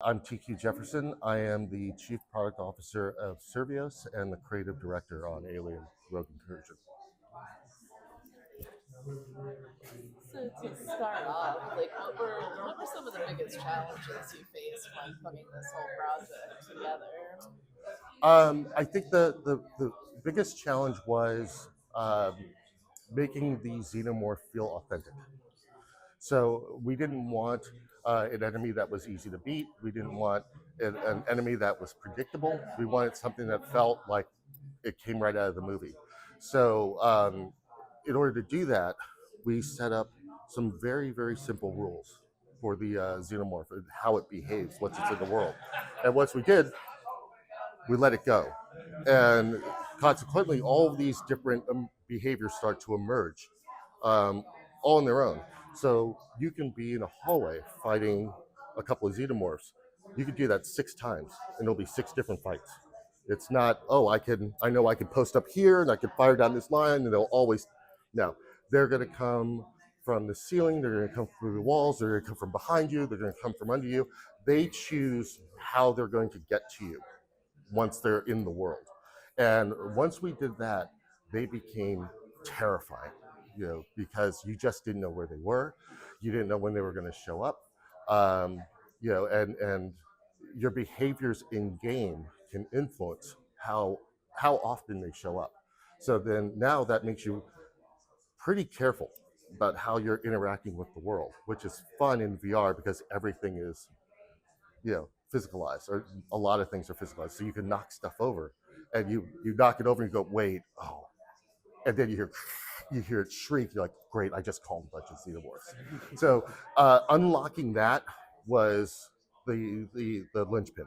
I'm TQ Jefferson. I am the Chief Product Officer of Survios and the Creative Director on Alien Rogue Incursion. So to start off, like what were some of the biggest challenges you faced when putting this whole project together? I think the biggest challenge was making the Xenomorph feel authentic. So we didn't want an enemy that was easy to beat. We didn't want an enemy that was predictable. We wanted something that felt like it came right out of the movie. So in order to do that, we set up some very simple rules for the xenomorph and how it behaves once it's in the world. And once we did, we let it go. And consequently, all of these different behaviors start to emerge um, all on their own. So you can be in a hallway fighting a couple of xenomorphs. You could do that 6 times, and it'll be 6 different fights. It's not, oh, I know I can post up here and I can fire down this line, and they'll always, no, they're going to come from the ceiling, they're going to come through the walls, they're going to come from behind you, they're going to come from under you. They choose how they're going to get to you once they're in the world. And once we did that, they became terrifying, because you just didn't know where they were. You didn't know when they were going to show up. Um, and your behaviors in game can influence how often they show up. So then now that makes you pretty careful about how you're interacting with the world, which is fun in VR because everything is physicalized, or a lot of things are physicalized, so you can knock stuff over, and you knock it over and you go, wait, oh, and then you hear it shriek. You're like, great, I just called a bunch of xenomorphs. So unlocking that was the linchpin.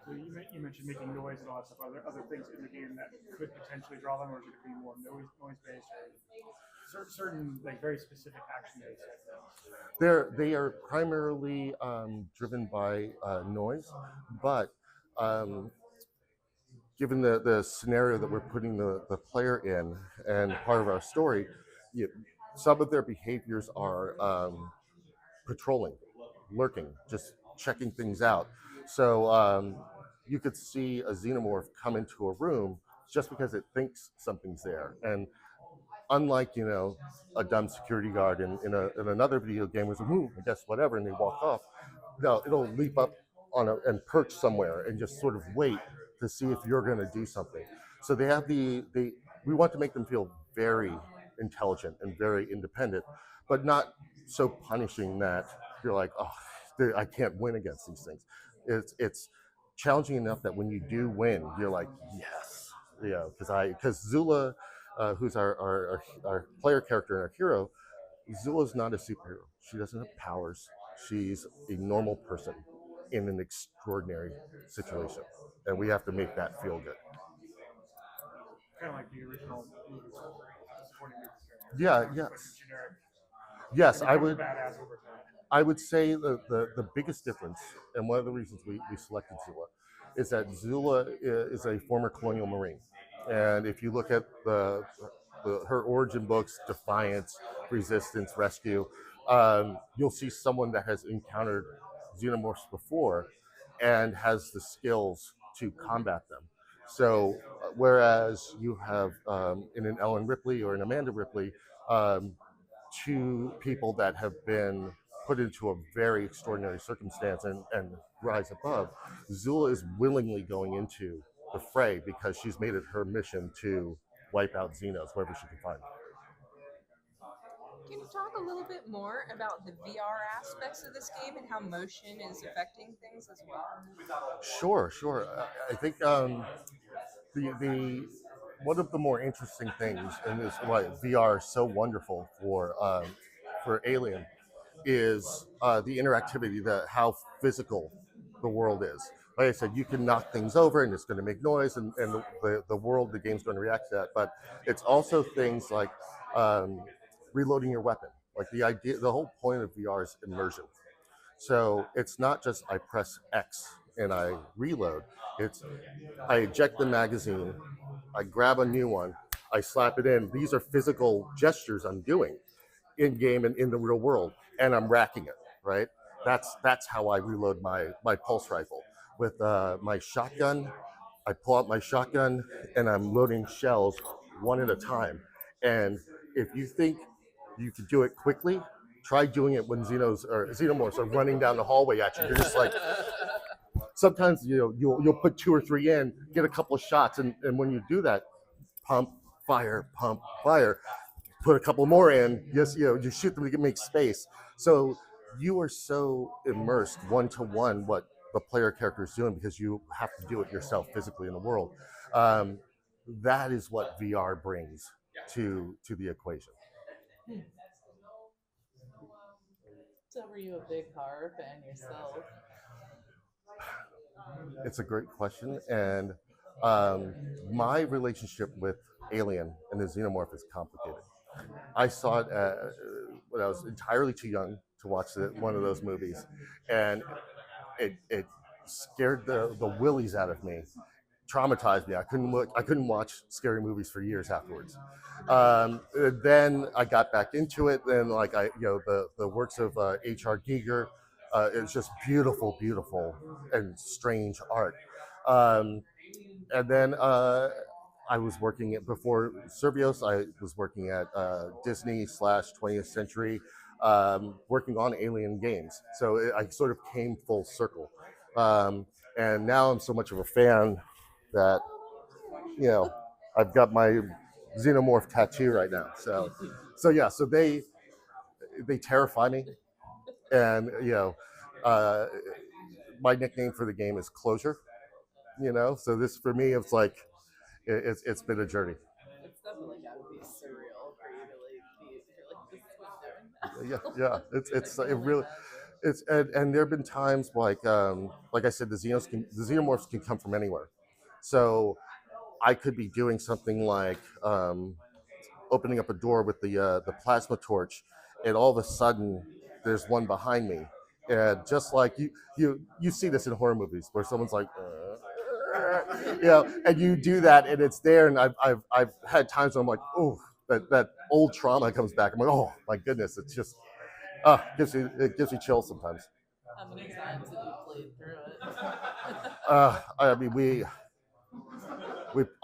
So you mentioned making noise and all that stuff. Are there other things in the game that could potentially draw them, or is it going to be more noise based, or certain like very specific action based things? They are primarily driven by noise, but um, given the scenario that we're putting the player in and part of our story, you, some of their behaviors are patrolling, lurking, just checking things out. So you could see a xenomorph come into a room just because it thinks something's there. And unlike, a dumb security guard in another video game was, I guess whatever, and they walk off. No, it'll leap up and perch somewhere and just sort of wait to see if you're going to do something. So they have we want to make them feel very intelligent and very independent, but not so punishing that you're like, oh, I can't win against these things. It's challenging enough that when you do win, you're like, yes, because Zula, who's our player character and our hero, Zula's not a superhero. She doesn't have powers. She's a normal person in an extraordinary situation, and we have to make that feel good. Kind of like the original movie, the supporting movie Yeah. character. Yes. Generic. Yes. It I becomes would. badass over time. I would say the biggest difference, and one of the reasons we selected Zula, is that Zula is a former colonial marine, and if you look at her origin books, Defiance, Resistance, Rescue, you'll see someone that has encountered xenomorphs before and has the skills to combat them. So, whereas you have in an Ellen Ripley or an Amanda Ripley, um, two people that have been put into a very extraordinary circumstance and rise above, Zula is willingly going into the fray because she's made it her mission to wipe out Xenos wherever she can find them. Can you talk a little bit more about the VR aspects of this game and how motion is affecting things as well? Sure. I think the one of the more interesting things, and is why VR is so wonderful for Alien, is the interactivity, how physical the world is. Like I said, you can knock things over and it's going to make noise, and the world, the game's going to react to that. But it's also things like reloading your weapon. Like the whole point of VR is immersion. So it's not just I press X and I reload. It's I eject the magazine, I grab a new one, I slap it in. These are physical gestures I'm doing in game and in the real world, and I'm racking it, right? that's how I reload my pulse rifle with my shotgun. I pull out my shotgun and I'm loading shells one at a time. And if you think you could do it quickly, try doing it when xenomorphs are running down the hallway at you. You're just like, sometimes you'll put two or three in, get a couple of shots, and when you do that, pump fire, put a couple more in. Yes, you shoot them to make space. So you are so immersed one to one what the player character is doing because you have to do it yourself physically in the world. Um, that is what VR brings to the equation. So were you a big horror fan yourself? It's a great question, and my relationship with Alien and the Xenomorph is complicated. I saw it when I was entirely too young to watch one of those movies, and it scared the willies out of me, traumatized me. I couldn't watch scary movies for years afterwards. Then I got back into it. Then the works of H.R. Giger, it's just beautiful and strange art. Um, and then I was working at before Survios. I was working at Disney / 20th Century, working on Alien games. So I sort of came full circle, and now I'm so much of a fan that I've got my xenomorph tattoo right now. So yeah, so they terrify me, and uh, my nickname for the game is Closure. So this for me, it's like it's been a journey. It's definitely got to be surreal for you to you're like, this is what I'm doing Yeah, now. yeah. It really and there have been times like I said, the xenomorphs can come from anywhere. So I could be doing something like opening up a door with the plasma torch, and all of a sudden there's one behind me, and just like you see this in horror movies where someone's like. And you do that, and it's there. And I've had times where I'm like, oh, that old trauma comes back. I'm like, oh my goodness, it's just it gives you chills sometimes. How many times have you played through it? I mean,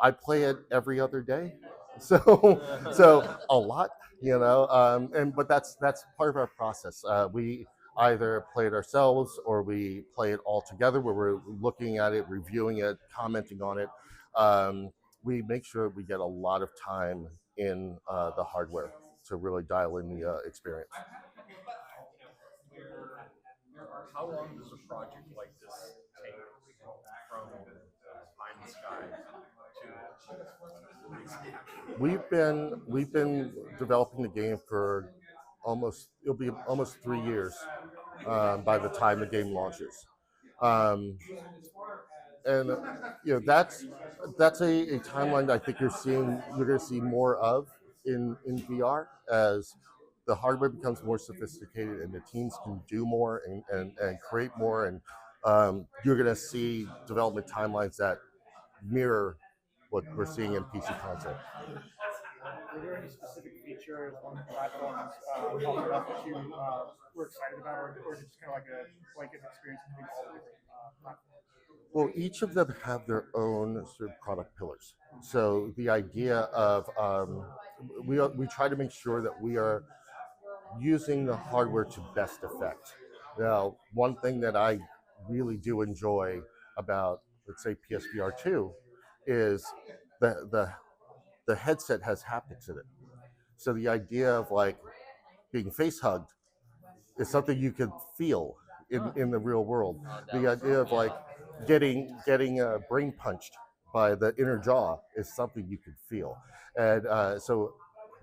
I play it every other day, so a lot, but that's part of our process. We either play it ourselves or we play it all together, where we're looking at it, reviewing it, commenting on it. We make sure we get a lot of time in the hardware to really dial in the experience. How long does a project like this take from pie in the sky to release? We've been developing the game for it'll be almost 3 years by the time the game launches. Um, and that's a timeline that I think you're going to see more of in VR as the hardware becomes more sophisticated and the teams can do more and create more, and you're going to see development timelines that mirror what we're seeing in PC console. Were there any specific features on the platforms popping up that you were excited about, or is it just kind of like a blanket experience between all the different platforms? Well, each of them have their own sort of product pillars. So the idea of we try to make sure that we are using the hardware to best effect. Now, one thing that I really do enjoy about, let's say, PSVR 2 is the headset has haptics in it. So the idea of like being face hugged is something you could feel in the real world. The idea of like getting brain punched by the inner jaw is something you could feel, and so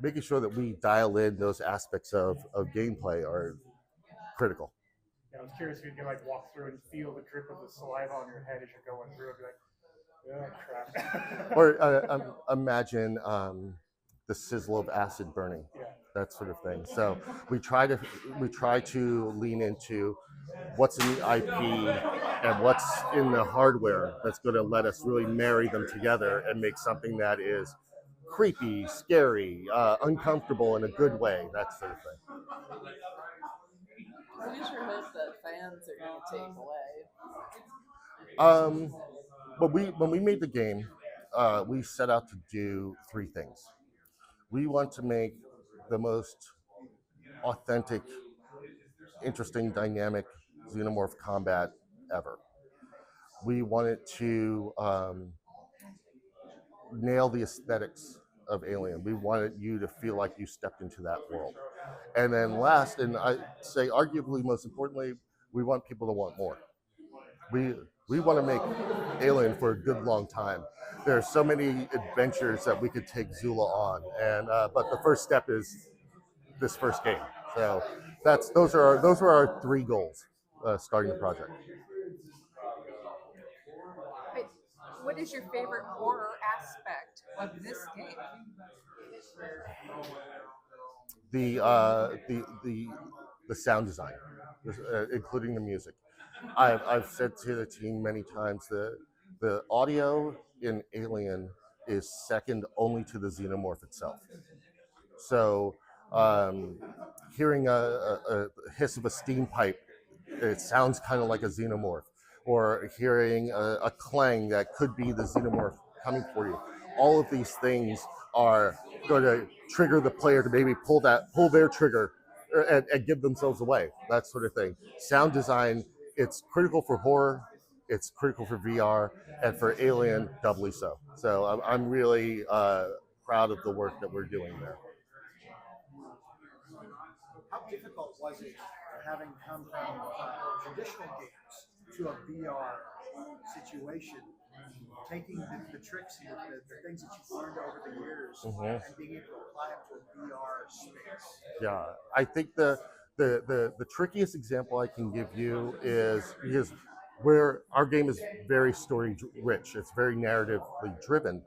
making sure that we dial in those aspects of gameplay are critical. Yeah, I was curious if you could like walk through and feel the drip of the saliva on your head as you're going through. I'd be like, oh crap. Or imagine the sizzle of acid burning, that sort of thing. So we try to lean into what's in the IP and what's in the hardware that's going to let us really marry them together and make something that is creepy, scary, uncomfortable in a good way, that sort of thing. What is your hope that fans are going to take away? When we made the game, we set out to do three things. We want to make the most authentic, interesting, dynamic xenomorph combat ever. We wanted to nail the aesthetics of Alien. We wanted you to feel like you stepped into that world. And then last, and I say arguably most importantly, we want people to want more. We want to make Alien for a good long time. There are so many adventures that we could take Zula on, and but the first step is this first game. So those are our three goals starting the project. But what is your favorite horror aspect of this game? The sound design, including the music. I've said to the team many times that the audio in Alien is second only to the xenomorph itself. So hearing a hiss of a steam pipe, it sounds kind of like a xenomorph, or hearing a clang that could be the xenomorph coming for you. All of these things are going to trigger the player to maybe pull their trigger and give themselves away, that sort of thing. Sound design, it's critical for horror, it's critical for VR, and for Alien, doubly so. So I'm really proud of the work that we're doing there. How difficult was it having come from traditional games to a VR situation, taking the tricks and the things that you've learned over the years and being able to apply them to a VR space? Yeah, I think the trickiest example I can give you is because where our game is very story rich, it's very narratively driven,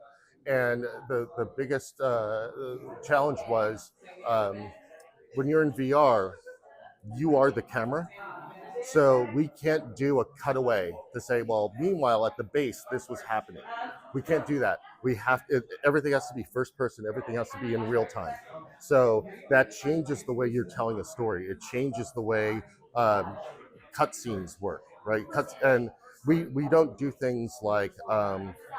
and the biggest challenge was when you're in VR, you are the camera. So we can't do a cutaway to say, well, meanwhile at the base, this was happening. We can't do that. Everything has to be first person. Everything has to be in real time. So that changes the way you're telling a story. It changes the way cutscenes work, right? And we don't do things like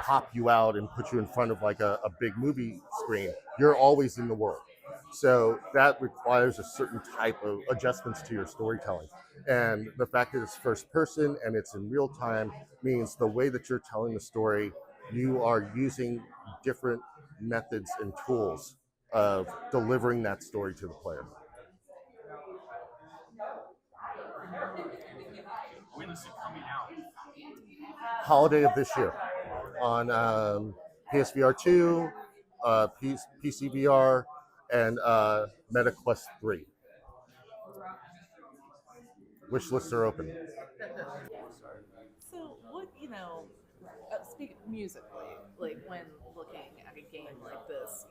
pop you out and put you in front of like a big movie screen. You're always in the world. So that requires a certain type of adjustments to your storytelling. And the fact that it's first person and it's in real time means the way that you're telling the story, you are using different methods and tools of delivering that story to the player. When is it coming out? Holiday of this year on PSVR 2, PC VR, and Meta Quest 3. Wish lists are open. So, speak musically, like when looking at a game like this,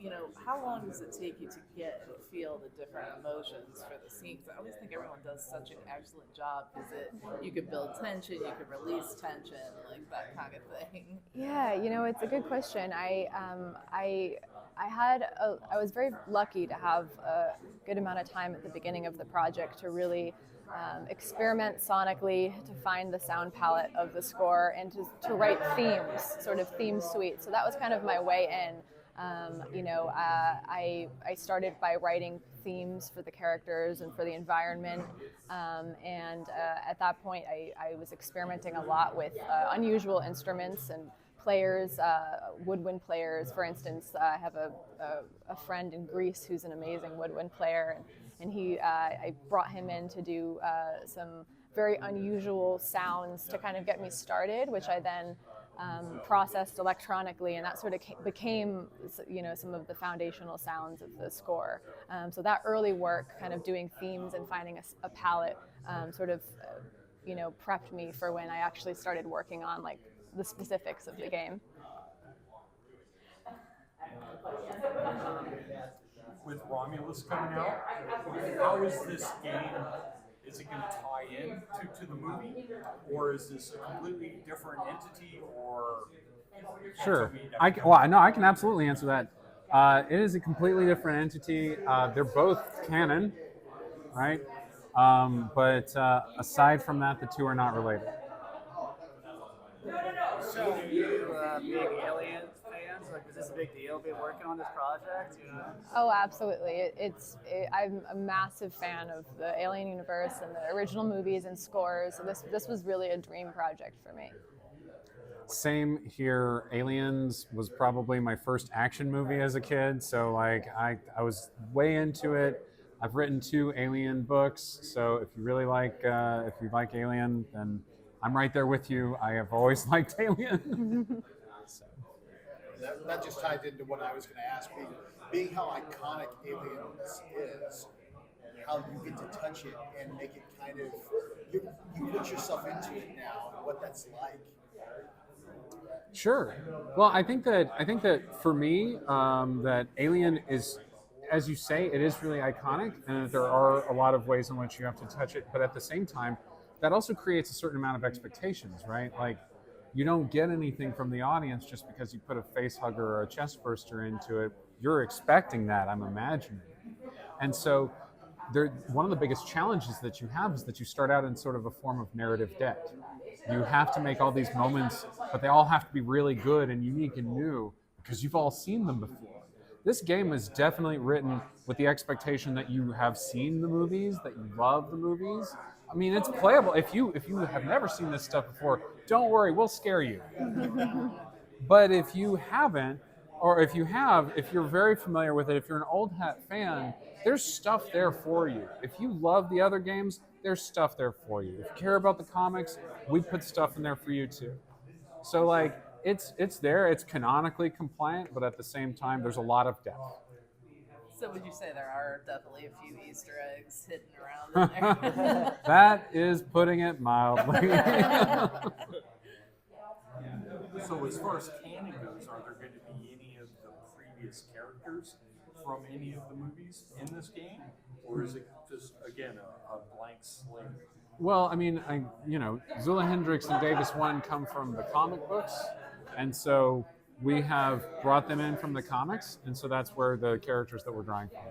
how long does it take you to get and feel the different emotions for the scenes? I always think everyone does such an excellent job because you could build tension, you could release tension, like that kind of thing. Yeah, it's a good question. I was very lucky to have a good amount of time at the beginning of the project to really experiment sonically, to find the sound palette of the score, and to write themes, sort of theme suite. So that was kind of my way in. I started by writing themes for the characters and for the environment, and at that point I was experimenting a lot with unusual instruments and players, woodwind players. For instance, I have a friend in Greece who's an amazing woodwind player, and I brought him in to do some very unusual sounds to kind of get me started, which I then processed electronically, and that sort of became, some of the foundational sounds of the score. So that early work, kind of doing themes and finding a palette, prepped me for when I actually started working on like the specifics of the game. With Romulus coming out, how is this game? Is it going to tie in to the movie, or is this a completely different entity? Or sure, I can absolutely answer that. It is a completely different entity. They're both canon, right? But aside from that, the two are not related. So, you big Alien fans? Like, was this a big deal being working on this project? Oh, absolutely. I'm a massive fan of the Alien universe and the original movies and scores. So this was really a dream project for me. Same here. Aliens was probably my first action movie as a kid, so like I was way into it. I've written 2 Alien books, so if you like Alien, then I'm right there with you. I have always liked Alien. So. That just ties into what I was going to ask, being how iconic Aliens is, how you get to touch it and make it kind of, you put yourself into it now, and what that's like. Sure. Well, I think that for me, that Alien is, as you say, it is really iconic, and that there are a lot of ways in which you have to touch it. But at the same time, that also creates a certain amount of expectations, right? Like, you don't get anything from the audience just because you put a face hugger or a chest burster into it. You're expecting that, I'm imagining. And so one of the biggest challenges that you have is that you start out in sort of a form of narrative debt. You have to make all these moments, but they all have to be really good and unique and new because you've all seen them before. This game is definitely written with the expectation that you have seen the movies, that you love the movies. I mean, it's playable. If you have never seen this stuff before, don't worry, we'll scare you. But if you haven't, or if you have, if you're very familiar with it, if you're an old hat fan, there's stuff there for you. If you love the other games, there's stuff there for you. If you care about the comics, we put stuff in there for you too. So like, it's there, it's canonically compliant, but at the same time, there's a lot of depth. So would you say there are definitely a few Easter eggs hidden around in there? That is putting it mildly. So as far as canon goes, are there going to be any of the previous characters from any of the movies in this game? Or is it just, again, a blank slate? Well, I mean, Zula Hendricks and Davis One come from the comic books, and so we have brought them in from the comics, and so that's where the characters that we're drawing from.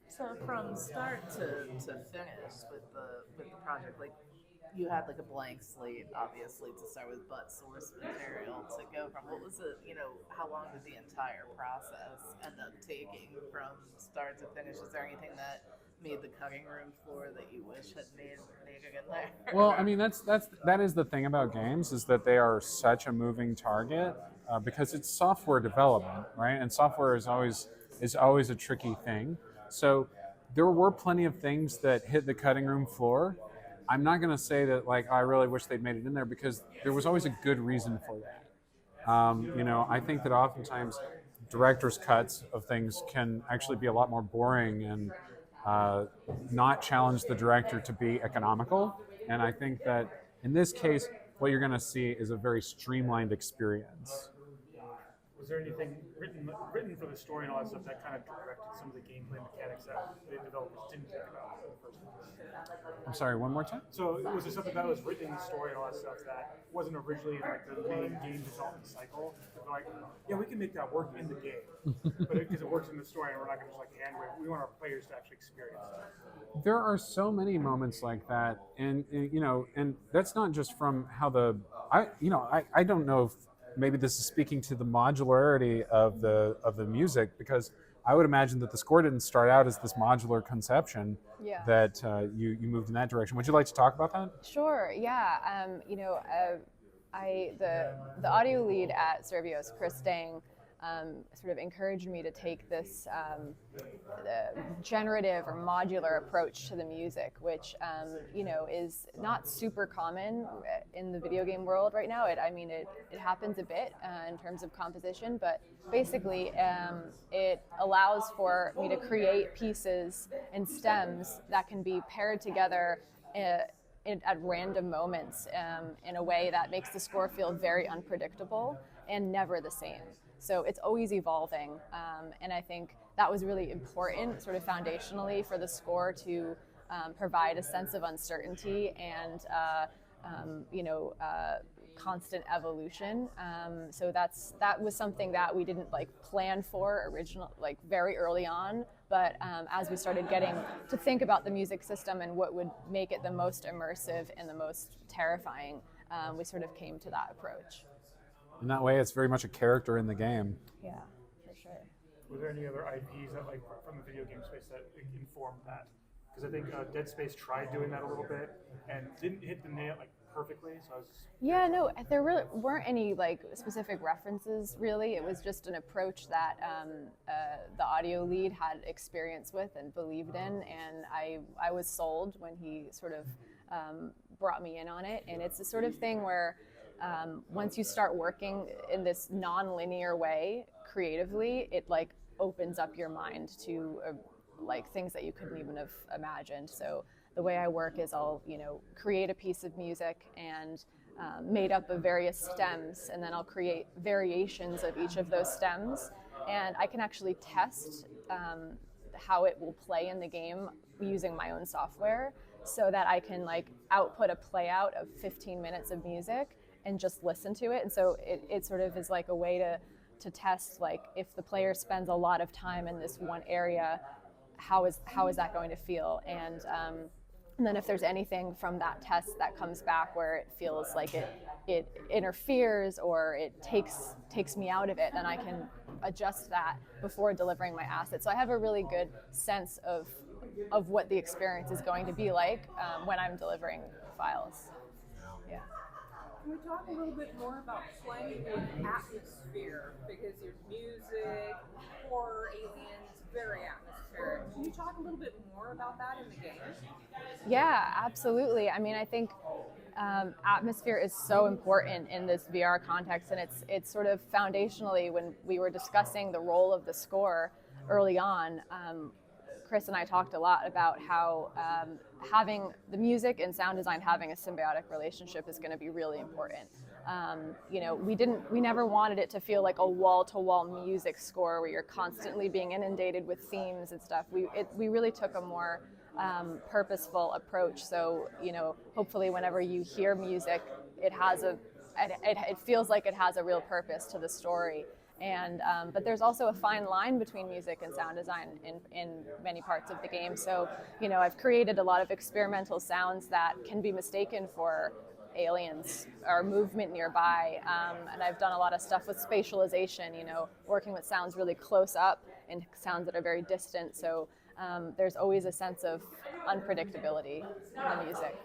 So from start to finish with the project, like you had like a blank slate, obviously, to start with, but source material to go from. What was it? How long did the entire process end up taking from start to finish? Is there anything that made the cutting room floor that you wish had made it in there? Well, I mean, that is the thing about games, is that they are such a moving target because it's software development, right? And software is always a tricky thing. So there were plenty of things that hit the cutting room floor. I'm not going to say that like I really wish they'd made it in there, because there was always a good reason for that. I think that oftentimes director's cuts of things can actually be a lot more boring and not challenge the director to be economical. And I think that in this case, what you're going to see is a very streamlined experience. Was there anything written for the story and all that stuff that kind of directed some of the gameplay mechanics that the developers didn't think about in the first place? I'm sorry, one more time? So was there something that was written in the story and all that stuff that wasn't originally in like the main game development cycle? Like, yeah, we can make that work in the game, but because it works in the story and we're not going to just like hand wave. We want our players to actually experience it. There are so many moments like that, and that's not just from how I don't know if maybe this is speaking to the modularity of the music, because I would imagine that the score didn't start out as this modular conception. Yeah. That you moved in that direction. Would you like to talk about that? Sure. Yeah. The audio lead at Survios, Chris Dang, sort of encouraged me to take this generative or modular approach to the music, which is not super common in the video game world right now. It happens a bit in terms of composition, but basically it allows for me to create pieces and stems that can be paired together at random moments in a way that makes the score feel very unpredictable and never the same. So it's always evolving, and I think that was really important, sort of foundationally, for the score to provide a sense of uncertainty and constant evolution. So that was something that we didn't plan for very early on, But as we started getting to think about the music system and what would make it the most immersive and the most terrifying, we sort of came to that approach. In that way, it's very much a character in the game. Yeah, for sure. Were there any other IPs that, like, from the video game space that informed that? Because I think Dead Space tried doing that a little bit and didn't hit the nail like perfectly. So I was Yeah, no, there really weren't any like specific references. Really, it was just an approach that the audio lead had experience with and believed in, and I was sold when he sort of brought me in on it. And it's the sort of thing where once you start working in this non-linear way creatively, it like opens up your mind to like things that you couldn't even have imagined. So the way I work is I'll create a piece of music and made up of various stems, and then I'll create variations of each of those stems, and I can actually test how it will play in the game using my own software, so that I can like output a play out of 15 minutes of music and just listen to it. And so it sort of is like a way to test, like, if the player spends a lot of time in this one area, how is that going to feel? And then if there's anything from that test that comes back where it feels like it interferes or it takes me out of it, then I can adjust that before delivering my asset. So I have a really good sense of what the experience is going to be like when I'm delivering files. Yeah. Can we talk a little bit more about playing with atmosphere? Because your music, horror, aliens, very atmospheric. Can you talk a little bit more about that in the game? Yeah, absolutely. I mean, I think atmosphere is so important in this VR context, and it's sort of foundationally, when we were discussing the role of the score early on, Chris and I talked a lot about how having the music and sound design having a symbiotic relationship is going to be really important. We never wanted it to feel like a wall-to-wall music score where you're constantly being inundated with themes and stuff. We really took a more purposeful approach. So hopefully whenever you hear music, it feels like it has a real purpose to the story. And but there's also a fine line between music and sound design in many parts of the game. So I've created a lot of experimental sounds that can be mistaken for aliens or movement nearby, and I've done a lot of stuff with spatialization, working with sounds really close up and sounds that are very distant. So there's always a sense of unpredictability in the music.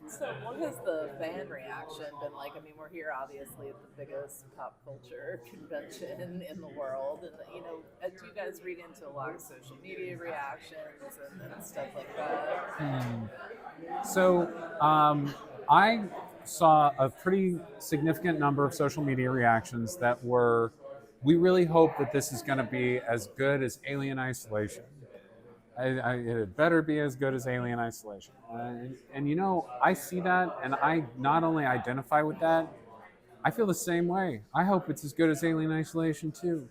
So what has the fan reaction been like? I mean, we're here obviously at the biggest pop culture convention in the world, and do you guys read into a lot of social media reactions and stuff like that? So I saw a pretty significant number of social media reactions that were, we really hope that this is going to be as good as Alien Isolation. It better be as good as Alien Isolation. And I see that, and I not only identify with that, I feel the same way. I hope it's as good as Alien Isolation too.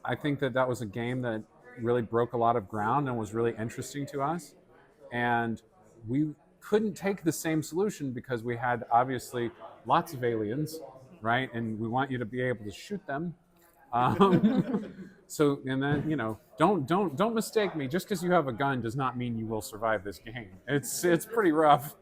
I think that was a game that really broke a lot of ground and was really interesting to us. And we couldn't take the same solution because we had obviously lots of aliens, right? And we want you to be able to shoot them. So, and then, don't mistake me. Just because you have a gun does not mean you will survive this game. It's pretty rough,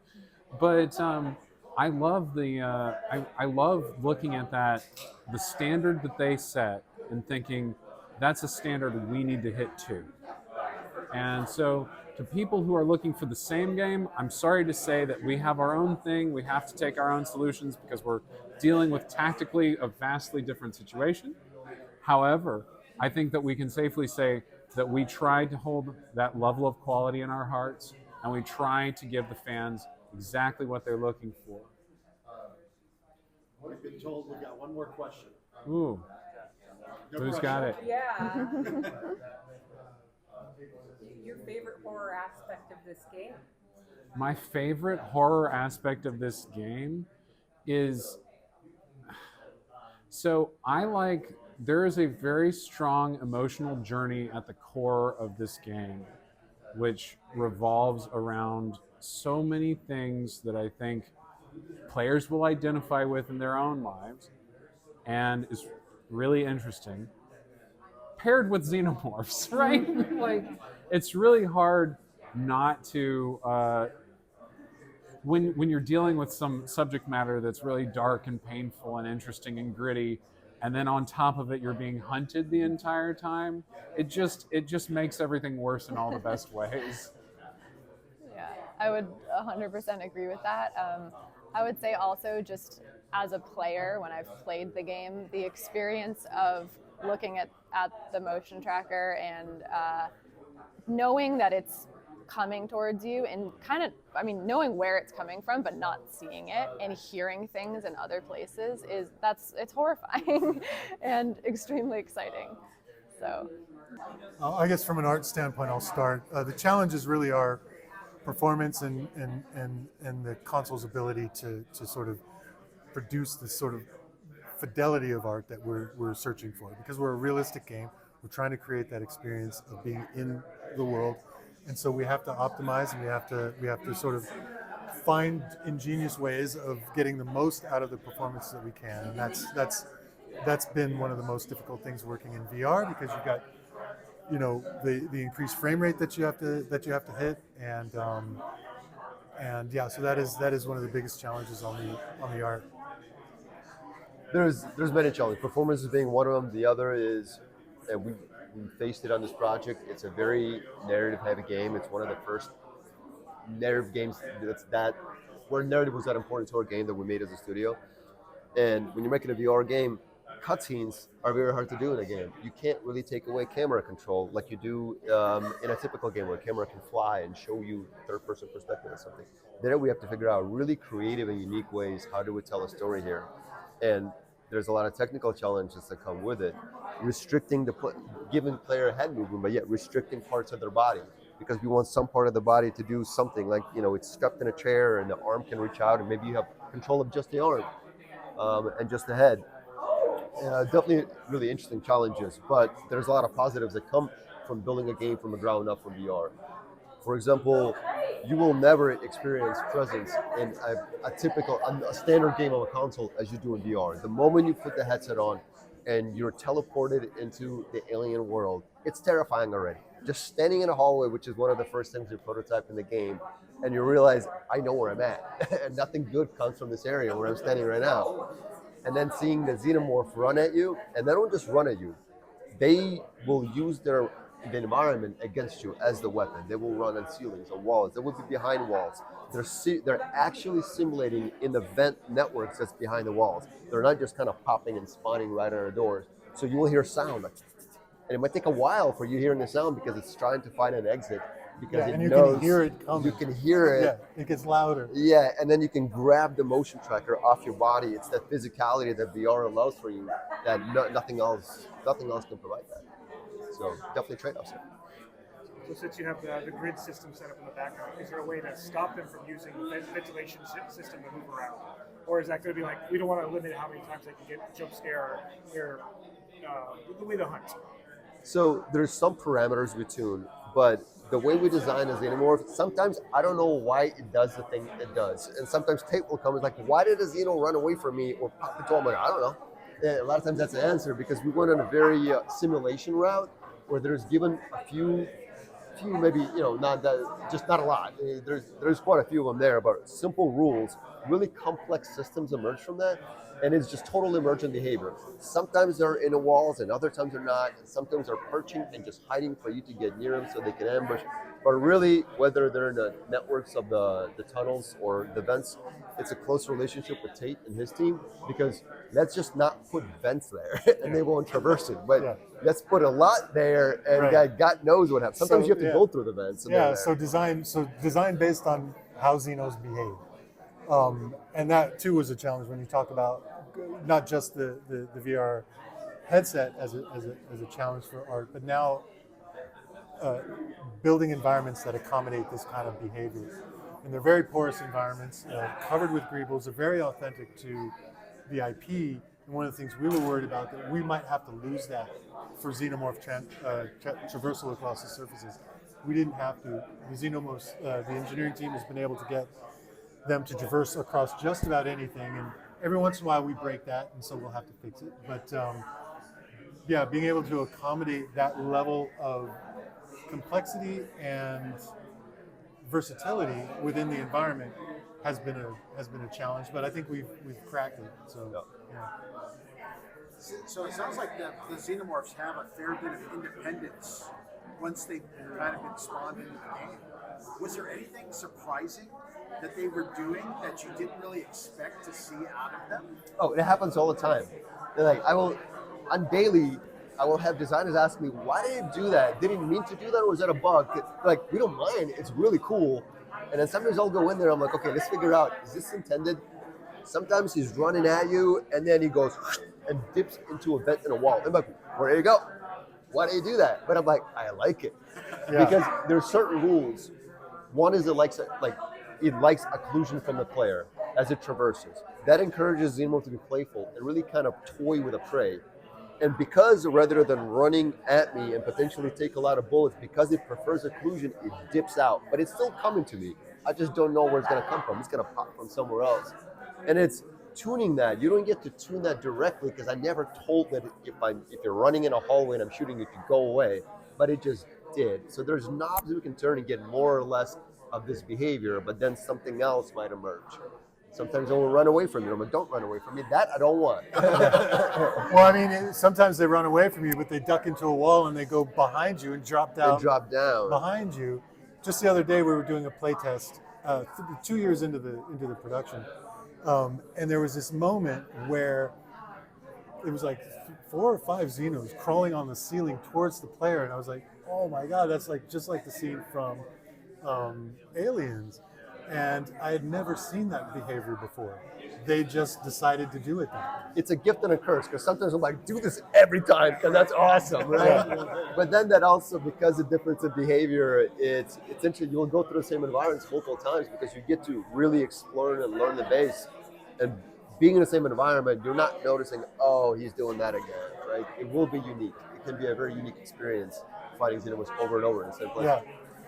but I love I love looking at the standard that they set and thinking that's a standard we need to hit too. And so, to people who are looking for the same game, I'm sorry to say that we have our own thing. We have to take our own solutions because we're dealing with tactically a vastly different situation. However, I think that we can safely say that we tried to hold that level of quality in our hearts, and we try to give the fans exactly what they're looking for. We've been told we've got one more question. Ooh, No who's pressure. got it? Yeah. Your favorite horror aspect of this game? My favorite horror aspect of this game is, there is a very strong emotional journey at the core of this game, which revolves around so many things that I think players will identify with in their own lives and is really interesting. paired with xenomorphs, right? Like, it's really hard not to when you're dealing with some subject matter that's really dark and painful and interesting and gritty, and then on top of it you're being hunted the entire time. It just makes everything worse in all the best ways. Yeah, I would 100% agree with that. I would say also, just as a player, when I've played the game, the experience of looking at the motion tracker and knowing that it's coming towards you, and kind of, I mean, knowing where it's coming from but not seeing it, and hearing things in other places, it's horrifying and extremely exciting. So I guess from an art standpoint, I'll start. The challenges really are performance and the console's ability to sort of produce this sort of fidelity of art that we're searching for. Because we're a realistic game, we're trying to create that experience of being in the world, and so we have to optimize, and we have to sort of find ingenious ways of getting the most out of the performance that we can, and that's been one of the most difficult things working in VR, because you've got the increased frame rate that you have to hit, and yeah, so that is one of the biggest challenges on the art. There's many challenges. Performance is being one of them. The other is, and we faced it on this project. It's a very narrative-heavy game. It's one of the first narrative games where narrative was that important to our game that we made as a studio. And when you're making a VR game, cutscenes are very hard to do in a game. You can't really take away camera control like you do in a typical game where a camera can fly and show you third-person perspective or something. There we have to figure out really creative and unique ways, how do we tell a story here? And there's a lot of technical challenges that come with it. Restricting giving player head movement, but yet restricting parts of their body, because we want some part of the body to do something, like, it's strapped in a chair and the arm can reach out, and maybe you have control of just the arm and just the head. Definitely really interesting challenges, but there's a lot of positives that come from building a game from the ground up from VR. For example, you will never experience presence in a standard game on a console as you do in VR. The moment you put the headset on and you're teleported into the alien world, it's terrifying already. Just standing in a hallway, which is one of the first things you prototype in the game, and you realize, I know where I'm at, and nothing good comes from this area where I'm standing right now. And then seeing the Xenomorph run at you, and they don't just run at you, they will use the environment against you as the weapon. They will run on ceilings, on walls. They will be behind walls. They're actually simulating in the vent networks that's behind the walls. They're not just kind of popping and spawning right on our doors. So you will hear sound, and it might take a while for you hearing the sound because it's trying to find an exit. Because and you can hear it coming. You can hear it. Yeah, it gets louder. Yeah, and then you can grab the motion tracker off your body. It's that physicality that VR allows for you that nothing else can provide that. So definitely trade-offs here. So since you have the grid system set up in the background, is there a way to stop them from using the ventilation system to move around? Or is that going to be like, we don't want to limit how many times they can get jump scare or the way to hunt? So there's some parameters we tune, but the way we design a Xenomorph, sometimes I don't know why it does the thing it does. And sometimes tape will come and like, why did a Xeno run away from me or pop into me? I don't know. And a lot of times that's the answer, because we went on a very simulation route where there's given a few maybe, not a lot. There's quite a few of them there, but simple rules, really complex systems emerge from that. And it's just total emergent behavior. Sometimes they're in the walls and other times they're not. And sometimes they're perching and just hiding for you to get near them so they can ambush. But really, whether they're in the networks of the tunnels or the vents, it's a close relationship with Tate and his team, because let's just not put vents there and they won't traverse it. But let's put a lot there and God knows what happens. Sometimes you have to go through the vents. So design based on how Xenos behave. And that too was a challenge when you talk about not just the VR headset as a challenge for art, but now building environments that accommodate this kind of behavior. And they're very porous environments, covered with greebles. They're very authentic to the IP. And one of the things we were worried about, that we might have to lose that for Xenomorph traversal across the surfaces. We didn't have to. The Xenomorphs, the engineering team has been able to get them to traverse across just about anything, and every once in a while we break that, and so we'll have to fix it. But yeah, being able to accommodate that level of complexity and versatility within the environment has been a challenge, but I think we've cracked it. So yeah. So it sounds like the Xenomorphs have a fair bit of independence once they've kind of been spawned into the game. Was there anything surprising that they were doing that you didn't really expect to see out of them? Oh, it happens all the time. They're like, on daily, I will have designers ask me, why did you do that? Did he mean to do that, or was that a bug? Like, we don't mind. It's really cool. And then sometimes I'll go in there. I'm like, okay, let's figure out, is this intended? Sometimes he's running at you, and then he goes and dips into a vent in a wall. I'm like, where do you go? Why do you do that? But I'm like, I like it. Yeah. Because there's certain rules. One is it likes occlusion from the player as it traverses. That encourages Xenomorph to be playful and really kind of toy with a prey. And because rather than running at me and potentially take a lot of bullets, because it prefers occlusion, it dips out. But it's still coming to me. I just don't know where it's going to come from. It's going to pop from somewhere else. And it's tuning that. You don't get to tune that directly because I never told that if you're running in a hallway and I'm shooting you to go away, but it just did. So there's knobs we can turn and get more or less of this behavior, but then something else might emerge. Sometimes they will run away from you. I'm like, don't run away from me. That I don't want. Well, I mean, sometimes they run away from you, but they duck into a wall and they go behind you and drop down. They drop down behind you. Just the other day, we were doing a play test, 2 years into the production, and there was this moment where it was like 4 or 5 Xenos crawling on the ceiling towards the player, and I was like, oh my god, that's like just like the scene from Aliens. And I had never seen that behavior before. They just decided to do it then. It's a gift and a curse, because sometimes I'm like, do this every time, because that's awesome, right? But then that also, because of difference in behavior, it's essentially you'll go through the same environments multiple times because you get to really explore and learn the base. And being in the same environment, you're not noticing, oh, he's doing that again, right? It will be unique. It can be a very unique experience fighting Xenomorphs over and over in the same place. Yeah,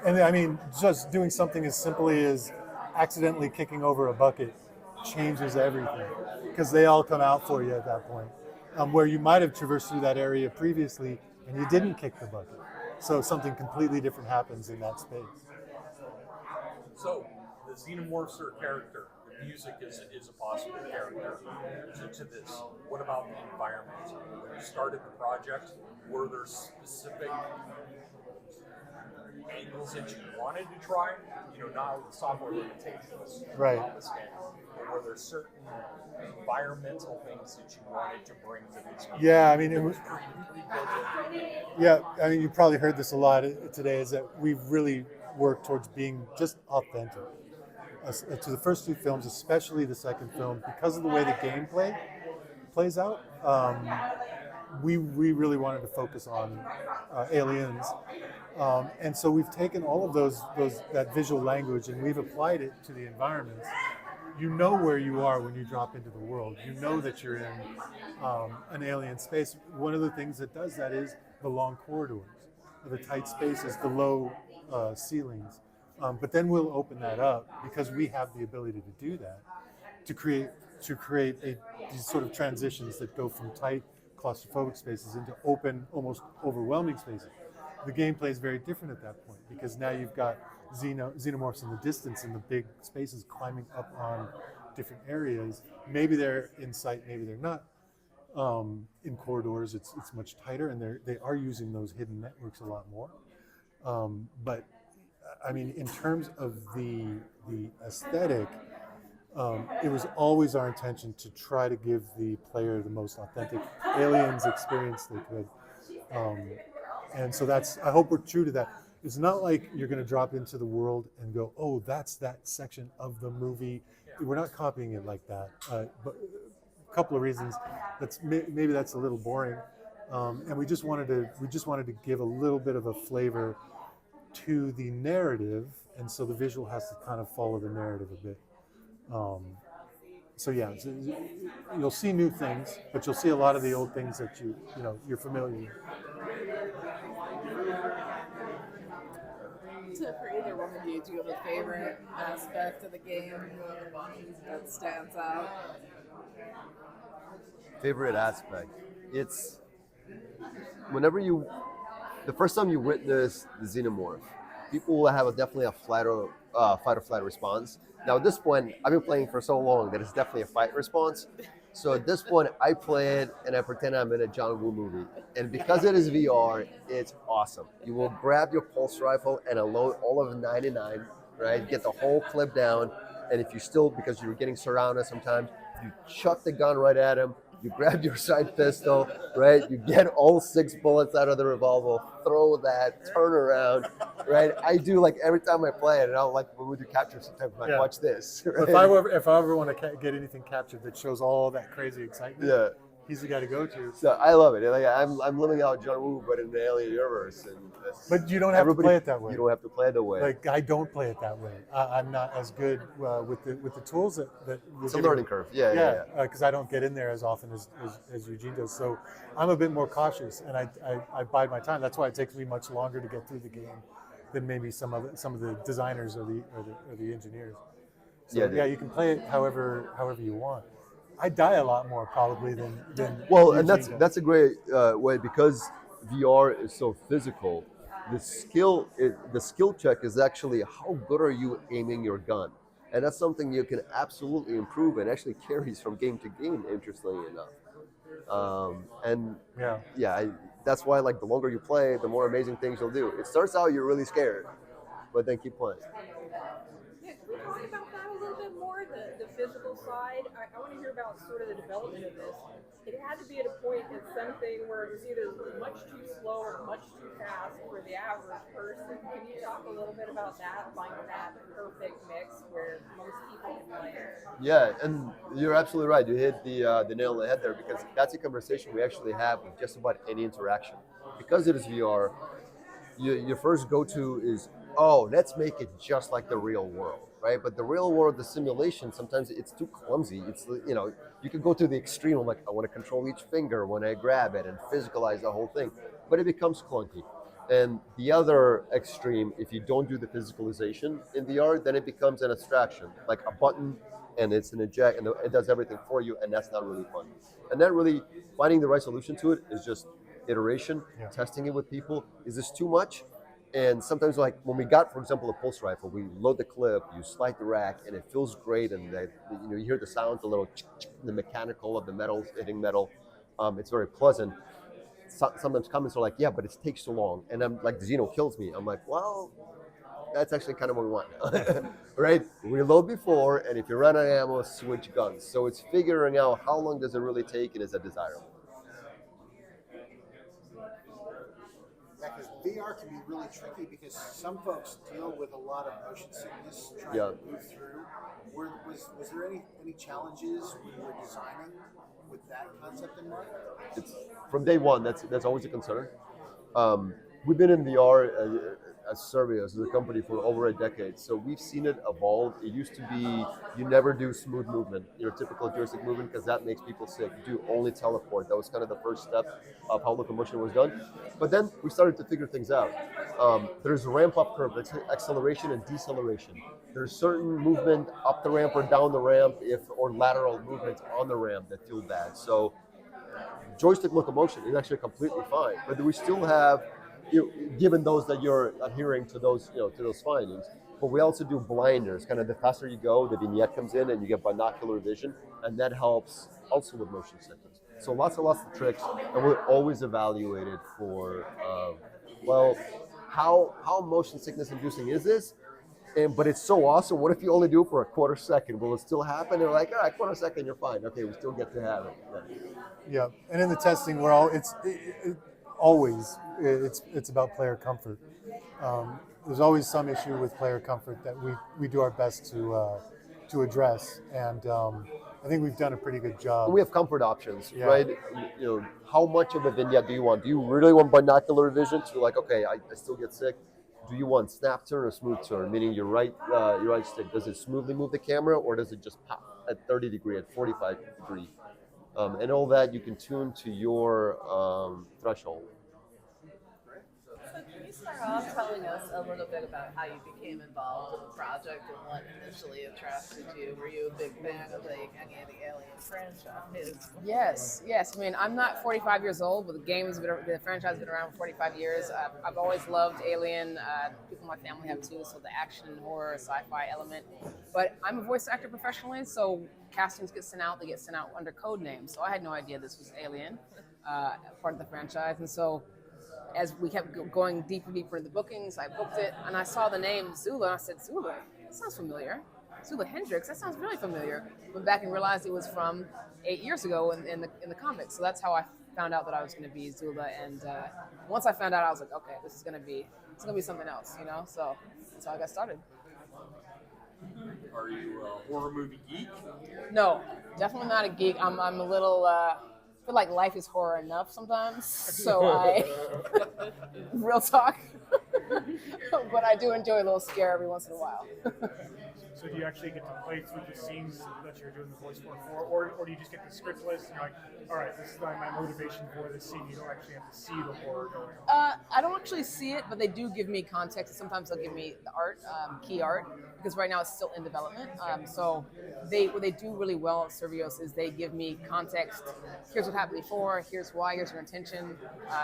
and I mean, just doing something as simply as accidentally kicking over a bucket changes everything, because they all come out for you at that point, where you might have traversed through that area previously and you didn't kick the bucket. So something completely different happens in that space. So the Xenomorphs are a character. The music is a possible character to this. What about the environment? When you started the project, were there specific angles that you wanted to try? You know, not with the software limitations of this game, but were there certain environmental things that you wanted to bring to this game? Yeah, I mean, it was. Yeah, I mean, you probably heard this a lot today. Is that we've really worked towards being just authentic to the first 2 films, especially the second film, because of the way the gameplay plays out. We really wanted to focus on aliens. And so we've taken all of that visual language and we've applied it to the environments. You know where you are when you drop into the world. You know that you're in an alien space. One of the things that does that is the long corridors, the tight spaces, the low ceilings. But then we'll open that up because we have the ability to do that, to create these sort of transitions that go from tight claustrophobic spaces into open, almost overwhelming spaces. The gameplay is very different at that point because now you've got xenomorphs in the distance in the big spaces climbing up on different areas. Maybe they're in sight, maybe they're not. In corridors, it's much tighter, and they are using those hidden networks a lot more. But I mean, in terms of the aesthetic, it was always our intention to try to give the player the most authentic aliens experience they could. And so I hope we're true to that. It's not like you're going to drop into the world and go, oh, that's that section of the movie. We're not copying it like that. But a couple of reasons. Maybe that's a little boring. And we just wanted to give a little bit of a flavor to the narrative, and so the visual has to kind of follow the narrative a bit. So yeah, you'll see new things, but you'll see a lot of the old things that you're familiar with. So for either one of you, do you have a favorite aspect of the game that stands out? Favorite aspect? It's whenever you, the first time you witness the xenomorph, people will have definitely a fight or flight response. Now at this point, I've been playing for so long that it's definitely a fight response. So at this point, I play it and I pretend I'm in a John Woo movie. And because it is VR, it's awesome. You will grab your pulse rifle and unload all of 99, right? Get the whole clip down. And if you still, because you're getting surrounded sometimes, you chuck the gun right at him. You grab your side pistol, right? You get all 6 bullets out of the revolver, throw that, turn around, right? I do like every time I play it, and I'll like when we do capture sometimes, I'm like, watch this. Right? If I ever want to get anything captured that shows all that crazy excitement, he's the guy to go to. So I love it. Like, I'm living out John Woo, but in the alien universe. But you don't have to play it that way. You don't have to play it that way. Like I don't play it that way. I'm not as good with the tools that it's a learning curve. Yeah. Because I don't get in there as often as Eugene does. So I'm a bit more cautious, and I bide my time. That's why it takes me much longer to get through the game than maybe some of the designers or the engineers. So you can play it however you want. I die a lot more probably than well, Eugene and that's a great way, because VR is so physical. The skill check is actually how good are you aiming your gun, and that's something you can absolutely improve and actually carries from game to game. Interestingly enough, that's why like the longer you play, the more amazing things you'll do. It starts out you're really scared, but then keep playing. Yeah, can we talk about that a little bit more, the physical side? I want to hear about sort of the development of this. It had to be at a point at something where it was either much too slow or much too fast for the average person. Can you talk a little bit about that, finding that perfect mix where most people can play it? Yeah, and you're absolutely right. You hit the nail on the head there, because that's a conversation we actually have with just about any interaction. Because it is VR, your first go-to is, oh, let's make it just like the real world, right? But the real world, the simulation, sometimes it's too clumsy. It's, you can go to the extreme of like, I want to control each finger when I grab it and physicalize the whole thing, but it becomes clunky. And the other extreme, if you don't do the physicalization in VR, then it becomes an abstraction, like a button, and it's an eject, and it does everything for you, and that's not really fun. And that really, finding the right solution to it is just iteration, testing it with people. Is this too much? And sometimes, like when we got, for example, a pulse rifle, we load the clip, you slide the rack, and it feels great. And you hear the sounds, a little the mechanical of the metal hitting metal. It's very pleasant. Sometimes comments are like, "Yeah, but it takes too long," and I'm like, "Xeno kills me." I'm like, "Well, that's actually kind of what we want now, right? Reload before, and if you run out of ammo, switch guns." So it's figuring out how long does it really take, and is that desirable. Yeah, because VR can be really tricky because some folks deal with a lot of motion sickness trying to move through. Was there any challenges when you were designing with that concept in mind? It's from day one. That's always a concern. We've been in VR as Survios, as a company, for over a decade, so we've seen it evolve. It used to be you never do smooth movement, your typical joystick movement, because that makes people sick. You do only teleport. That was kind of the first step of how locomotion was done. But then we started to figure things out. There's a ramp-up curve, that's acceleration and deceleration. There's certain movement up the ramp or down the ramp, or lateral movements on the ramp that feel bad. So joystick locomotion is actually completely fine, but we still have, given those that you're adhering to those findings. But we also do blinders. Kind of the faster you go, the vignette comes in, and you get binocular vision, and that helps also with motion sickness. So lots and lots of tricks, and we're always evaluated for, how motion sickness inducing is this? But it's so awesome. What if you only do it for a quarter second? Will it still happen? They're like, all right, quarter second, you're fine. Okay, we still get to have it. Yeah, and in the testing, it's about player comfort. There's always some issue with player comfort that we do our best to address, and I think we've done a pretty good job. We have comfort options, right? How much of a vignette do you want? Do you really want binocular vision to like, okay, I still get sick? Do you want snap turn or smooth turn? Meaning your right stick, does it smoothly move the camera, or does it just pop at 30 degree, at 45 degree? And all that you can tune to your threshold. So can you start off telling us a little bit about how you became involved in the project and what initially attracted you? Were you a big fan of any of the Alien franchise? Yes, yes. I mean, I'm not 45 years old, but the franchise has been around for 45 years. I've always loved Alien. People in my family have too, so the action, horror, sci-fi element. But I'm a voice actor professionally, so castings get sent out. They get sent out under code names. So I had no idea this was Alien, part of the franchise. And so as we kept going deeper and deeper into the bookings, I booked it, and I saw the name Zula, and I said, Zula, that sounds familiar. Zula Hendricks, that sounds really familiar. Went back and realized it was from 8 years ago in the comics. So that's how I found out that I was going to be Zula. And once I found out, I was like, okay, this is going to be something else, you know. So that's how I got started. Are you a horror movie geek? No, definitely not a geek. I'm a little. I feel like life is horror enough sometimes. So real talk. But I do enjoy a little scare every once in a while. So do you actually get to play through the scenes that you're doing the voice for, or do you just get the script list and you're like, all right, this is my motivation for this scene. You don't actually have to see the horror going on. I don't actually see it, but they do give me context. Sometimes they'll give me the art, key art, because right now it's still in development. So what they do really well at Survios is they give me context. Here's what happened before. Here's why. Here's your intention.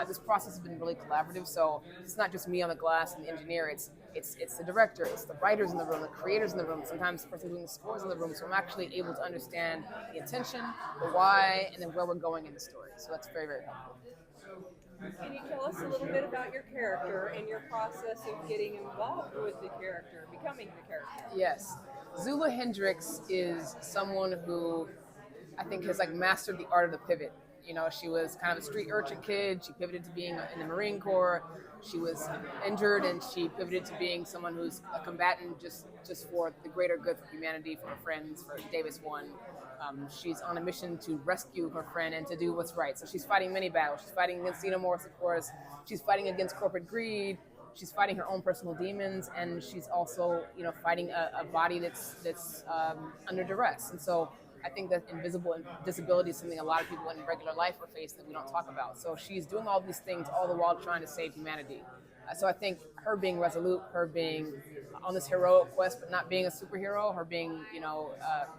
This process has been really collaborative. So it's not just me on the glass and the engineer. It's the director, it's the writers in the room, the creators in the room, sometimes the person doing the scores in the room. So I'm actually able to understand the intention, the why, and then where we're going in the story. So that's very, very helpful. Can you tell us a little bit about your character and your process of getting involved with the character, becoming the character? Yes. Zula Hendricks is someone who I think has mastered the art of the pivot. You know, she was kind of a street urchin kid. She pivoted to being in the Marine Corps. She was injured, and she pivoted to being someone who's a combatant just for the greater good for humanity, for her friends, for Davis One. She's on a mission to rescue her friend and to do what's right. So she's fighting many battles. She's fighting against Xenomorphs, of course. She's fighting against corporate greed. She's fighting her own personal demons, and she's also, fighting a body that's under duress. And so I think that invisible disability is something a lot of people in regular life are facing that we don't talk about. So she's doing all these things all the while trying to save humanity. So I think her being resolute, her being on this heroic quest but not being a superhero, her being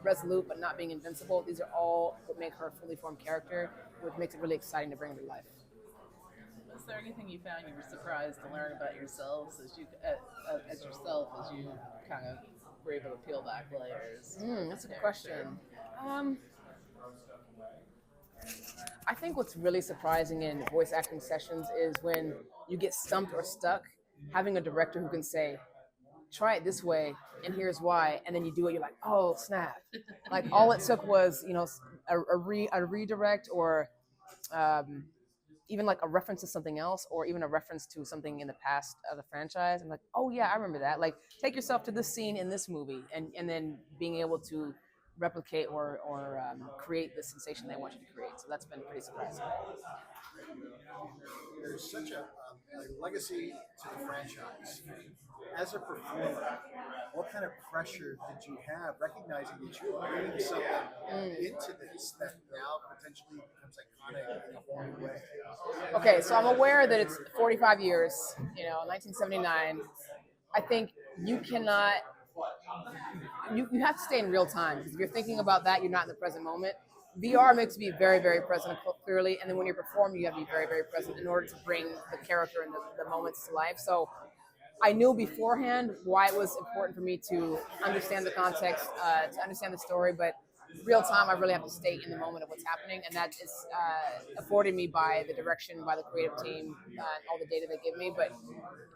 resolute but not being invincible, these are all what make her a fully formed character, which makes it really exciting to bring her to life. Was there anything you found you were surprised to learn about yourselves as you kind of were able to peel back layers? That's a good question. I think what's really surprising in voice acting sessions is when you get stumped or stuck, having a director who can say, try it this way, and here's why, and then you do it, you're like, oh, snap. Like, all it took was, a redirect or even like a reference to something else, or even a reference to something in the past of the franchise. I'm like, oh yeah, I remember that. Like, take yourself to this scene in this movie, and then being able to replicate or create the sensation they want you to create. So that's been pretty surprising. There's such a legacy to the franchise. As a performer, what kind of pressure did you have, recognizing that you were bringing something into this that now potentially becomes iconic in a whole new way? Okay, so I'm aware that it's 45 years, 1979. I think you cannot, you have to stay in real time, because if you're thinking about that, you're not in the present moment. VR makes me very, very present, clearly, and then when you're performing, you have to be very, very present in order to bring the character and the moments to life. So I knew beforehand why it was important for me to understand the context, to understand the story, but real time, I really have to stay in the moment of what's happening, and that is afforded me by the direction, by the creative team, and all the data they give me. But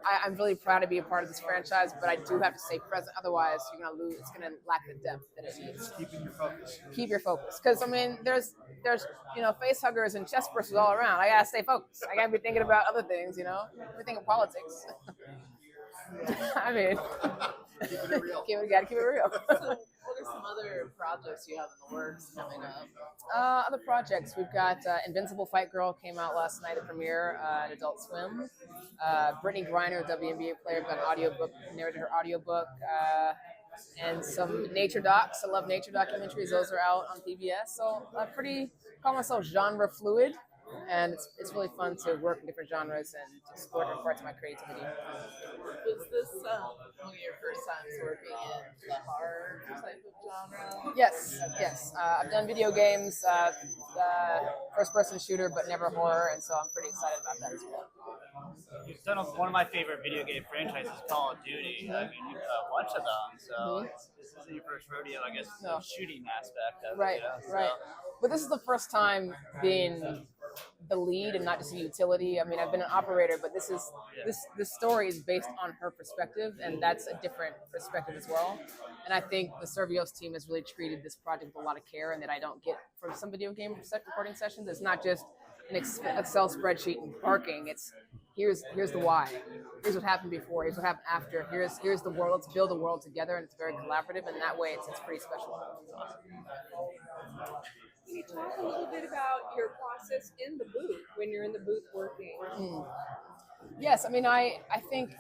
I'm really proud to be a part of this franchise, but I do have to stay present. Otherwise, you're going to lose. It's going to lack the depth that it needs. Keeping your focus. Keep your focus, because there's face huggers and chest bursters all around. I gotta stay focused. I gotta be thinking about other things. We're thinking politics. I mean, gotta keep it real. What are some other projects you have in the works coming up? Other projects, we've got Invincible Fight Girl came out last night at premiere at Adult Swim. Brittany Griner, WNBA player, got an audiobook, narrated her audiobook. And some nature docs. I love nature documentaries. Those are out on PBS. So pretty, call myself genre fluid. and it's really fun to work in different genres and to explore different parts of my creativity. Was this one of your first times working in the horror type of genre? Yes, yes. I've done video games, first-person shooter, but never horror, and so I'm pretty excited about that as well. You've done one of my favorite video game franchises, Call of Duty. I mean, you've done a bunch of them, so this isn't your first rodeo, I guess, No. the shooting aspect of Right, it. You know, right. But this is the first time being the lead and not just a utility. I mean, I've been an operator, but this story is based on her perspective, and that's a different perspective as well. And I think the Survios team has really treated this project with a lot of care, and that I don't get from some video game recording sessions. It's not just an Excel spreadsheet and barking. It's here's the why. Here's what happened before. Here's what happened after. Here's the world. Let's build a world together, and it's very collaborative. And that way, it's pretty special. Can you talk a little bit about your process in the booth when you're in the booth working? Yes, I mean, I think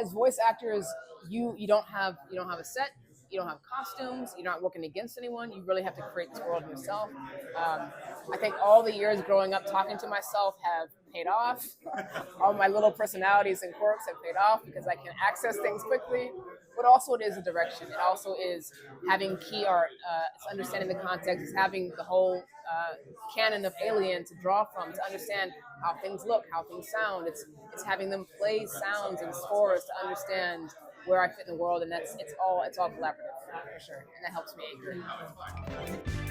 as voice actors, you don't have a set, you don't have costumes, you're not working against anyone. You really have to create this world yourself. I think all the years growing up talking to myself have paid off. All my little personalities and quirks have paid off because I can access things quickly. But also it is a direction. It also is having key art. It's understanding the context. It's having the whole canon of Alien to draw from, to understand how things look, how things sound. It's having them play sounds and scores to understand where I fit in the world, and it's all collaborative for sure, and that helps me.